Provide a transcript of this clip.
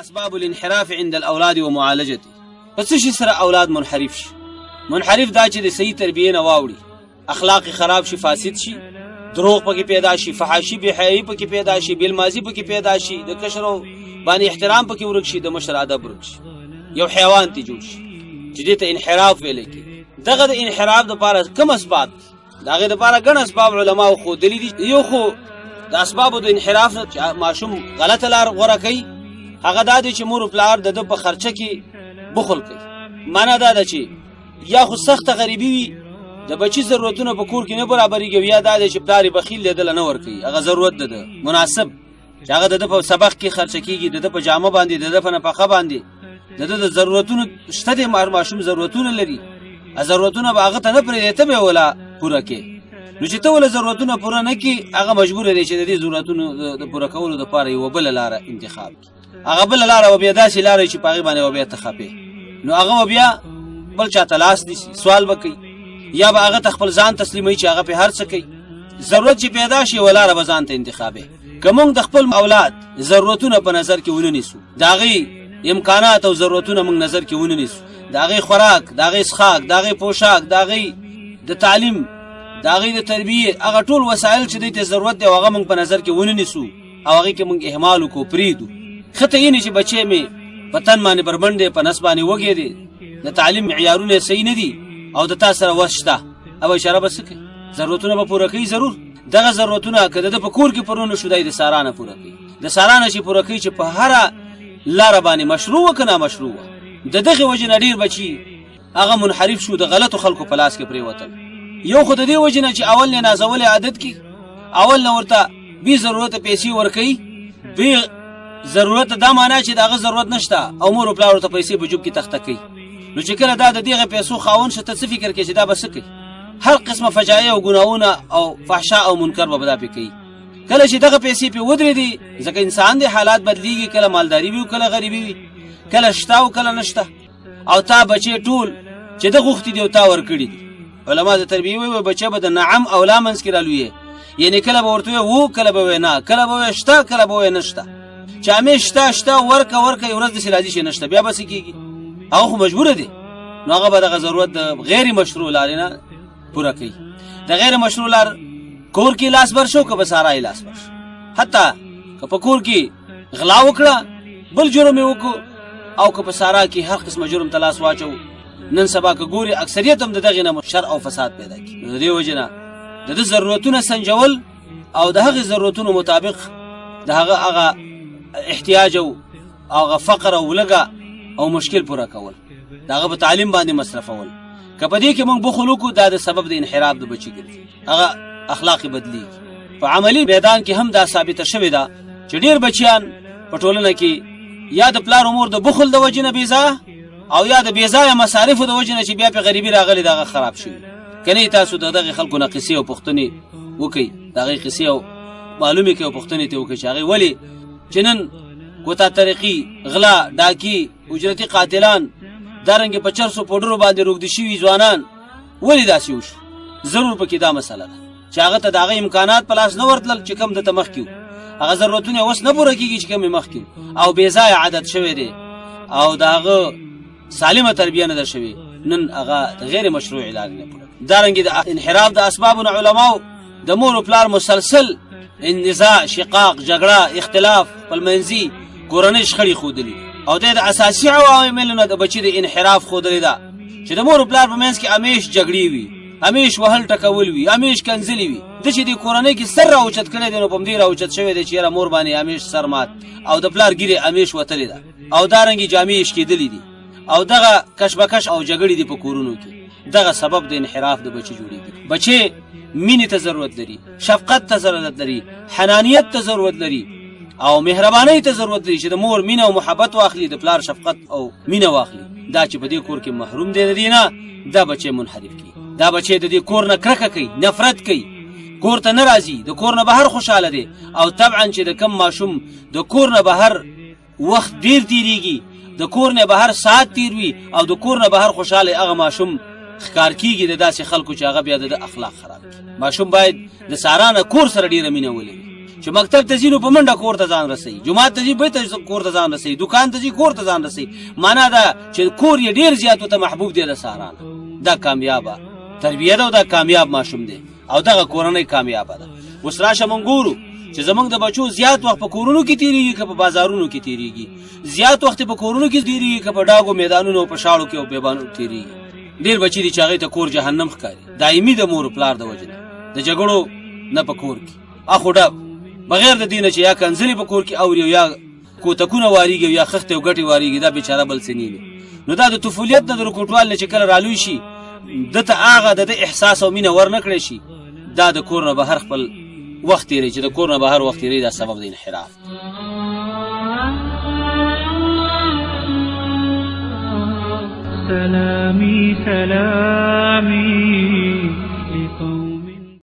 اسباب الانحراف عند الاولاد ومعالجته. پس شي سره اولاد منحرف شي. منحرف دا چې د صحیح تربیه نه واوړي، اخلاق خراب شي، فاسد شي، دروغ پکې پیدا شي، فحاشي بے حیايي پکې پیدا شي، بیل ماضي پکې پیدا شي، د کشرو باندې احترام پکې ورک شي، د مشر ادب ورک شي، یو حیوان ته جوړ شي چې دې ته انحراف ویل کی. دغه د انحراف لپاره کوم اسباب؟ دغه لپاره ګڼ اسباب علماء خو دلی دي. یو خو د اسباب د انحراف نه ماشوم غلطه لار غوړه کوي، هغه دا دي چې مور پلار د په خرچه کې بخل کوي. معنا دا ده چې یا خو سخت غریبي وي، د بچی ضرورتونه په کور کې نه برابرېږي، یا دا چې پلار بخیل لیدل نه ور کوي، هغه ضرورت ده مناسب چې هغه د په سبق کې خرچه کیږي، د په جامه باندې، د په نفقه باندې، د ضرورتونو شته. د ماشوم ضرورتونه لري، ضرورتونه به هغه ته نه پرې ته به ولا پوره کې. نو چې ته ول ضرورتونه پوره نه کی، هغه مجبور دی چې د دې ضرورتونو د پوره کولو لپاره یو بل لار انتخاب کړي. هغه بل لار او بیا داسې لار چې پاغي باندې او بیا تخپه، نو هغه بیا بل چا تلاش دي سوال وکي، یا به هغه خپل ځان تسلیمي چې هغه په هر څه کوي. ضرورت چې پیدا شي ولاره به ځان ته انتخابه. کوم د خپل اولاد ضرورتونه په نظر کې ونیسو، داغي امکانات او ضرورتونه موږ نظر کې ونیسو، داغي خوراک، داغي اسخاق، داغي پوشاک، داغي د تعلیم، داغي د تربیه، هغه ټول وسایل چې د ضرورت دی هغه موږ په نظر کې ونیسو او هغه کې موږ اهمال کو پریدو. خته یې نه چې بچي می پتن باندې بربنده په نسبانه وګی دي، د تعلیم معیارونه صحیح نه دي او د تاسو سره وشته او اشاره بس کوي، ضرورتونه به پوره کوي. ضرور دغه ضرورتونه کده د پکور کې پرونه شودای د سارانه پوره کوي، د سارانه چې پوره کوي چې په هر لار باندې مشروع کنه مشروع. د دغه وجه نډیر بچي هغه منحرف شو، د غلطو خلکو په لاس کې پرې وته. یو خود دې وجه نه چې اول نه نازول عادت کی، اول نه ورته به ضرورت پیسې ور کوي، به ضرورت دا معنا چې دغه ضرورت نشته او مور پلا ورته پیسې بجوب کې تخته کوي. نو چې کله دا د دغه پیسو خاون شته څه فکر کوي چې دا بس کوي، هر قسمه فجایع او ګناونه او فحشاء او منکر به بدا پکې. کله چې دغه پیسې په ودرې دي، ځکه انسان د حالات بدلیږي، کله مالداري وي، کله غریبي وي، کله شته او کله نشته، او تا بچي ټول چې د غوښتي دی او تا ور کړی دي. علما د تربیه وي بچي به د نعم او لا منس کې رالوي، یعنی کله به ورته وو، کله به نه، کله به شته، کله به نشته. چې همیشه شته ورکه ورځ د سراجي شي نشته، بیا بس کیږي. هغه خو مجبور دي، نو هغه به د ضرورت د غیر مشروع لارینه پوره کوي. د غیر مشروع لار کور کې لاس بر شو که به سارای لاس بر، حتی که په کور کې غلا وکړه، بل جرم وکړو، او که په سارا کې هر قسمه جرم تلاس واچو، نن سبا که ګوري اکثریت هم د دغه نه شر او فساد پیدا کی. د دې وجنه د ضرورتونو سنجول او د هغه ضرورتونو مطابق د هغه احتیاج او هغه فقر او لګه او مشکل پوره کول، داغه په تعلیم باندې مصرفول. کپدې کې موږ بخلو کو دا د سبب د انحراف د بچی ګرځي، هغه اخلاقی بدلی. په عملی میدان کې هم دا ثابت شوی دا چې ډیر بچیان په ټولنه کې یا د پلار امور د بخل د وجنه بیزا او یا د بیزا مصارف د وجنه چې بیا په غریبی راغلي دغه خراب شي. کني تاسو دغه خلکو نه قصې او پښتني وکي، دغه قصې او معلومه کې او پښتني ته وکي چې هغه ولی جنن کوتا طریقې غلا، ډاکی، اجرتی قاتلان، دارنګ په 400 پودرو باندې روغدي شي ځوانان ولی داسې وشو. ضرور پکې دا مسله ده چې هغه ته دغه امکانات پلاس نه ورتل چې کم د تمخ کیو، هغه ضرورتونه وس نه پوره کیږي چې کم مخ کیو، او بے ځای عادت شوی دی او دغه سالمه تربیه نه ده شوی، نن هغه غیر مشروع علاج نه پوره. دارنګ د انحراف د اسباب علماء د مور او پلار مسلسل نزاع، شقاق، جګړه، اختلاف، پلمنځي کورنۍ شخړې خودلی، او د اساسي عواملونو د بچی د انحراف خودلی ده چې د مور او پلار په منځ کې همیش جګړې وي، همیش وهل ټکول وي، همیش کنځلې وي. د چې د کورنۍ کې سر راوچت کړي دي، نو په دې راوچت شوی دی چې را مور باندې همیش سر مات او د پلار ګیره همیش وتلی ده، او دارنګي جامې شکېدلې دي، او دغه کشبکش او جګړې دي په کورونو کې. دغه سبب د انحراف د بچی جوړیږي. بچي مینې ته ضرورت لري، شفقت ته ضرورت لري، حنانیت ته ضرورت لري، او مهرباني ته ضرورت لري چې د مور مینه او محبت واخلي، د پلار شفقت او مینه واخلي. دا چې په دې کور کې محروم دي نه، دا بچي منحرف کی، دا بچي د دې کور نه کرکه کوي، نفرت کوي، کور ته ناراضي، د کور نه بهر خوشاله دي. او طبعا چې د کم ماشوم د کور نه بهر وخت ډیر تیریږي، د کور نه بهر ساعت تیروي، او د کور نه بهر خوشاله هغه ماشوم ښکار کیږي د داسې خلکو چې هغه بیا د اخلاق خراب کوي. ماشوم باید د سارانه کور سره ډیره مینه ولري، چې مکتب ته ځي نو په منډه کور ته ځان رسوي، جومات ته ځي بیرته کور ته ځان رسوي، دکان ته ځي کور ته ځان رسوي. معنا دا چې کور یې ډېر زیات ورته محبوب دی د سارانه. دا کامیابه تربیه ده او دا کامیاب ماشوم دی او دغه کورنۍ کامیابه ده. اوس راشه مونږ ګورو چې زمونږ د بچو زیات وخت په کورونو کې تېرېږي که په بازارونو کې تېرېږي. زیات وخت په کورونو کې تېرېږي که په ډاګو میدانونو او په شاړو کې او بیابانو تېرېږي. ډېر بچي دي چې هغې ته کور جهنم ښکاري، دایمي د مور پلار د وجې نه، د جګړو نه په کور کې اخو ډب بغیر د دې نه چې یا کنځلې په کور کې اوري او یا کوتکونه واریږي او یا خښتې او ګټې واریږي، دا بیچاره بل څه نه. نو دا د طفولیت نه د رکوټوال نه چې کله رالوی شي ده ته هغه د احساس او مینه ور نه کړی شي، دا د کور نه بهر خپل وخت تېروي چې د کور نه بهر وخت تېروي، دا سبب د انحراف. سلامي سلامي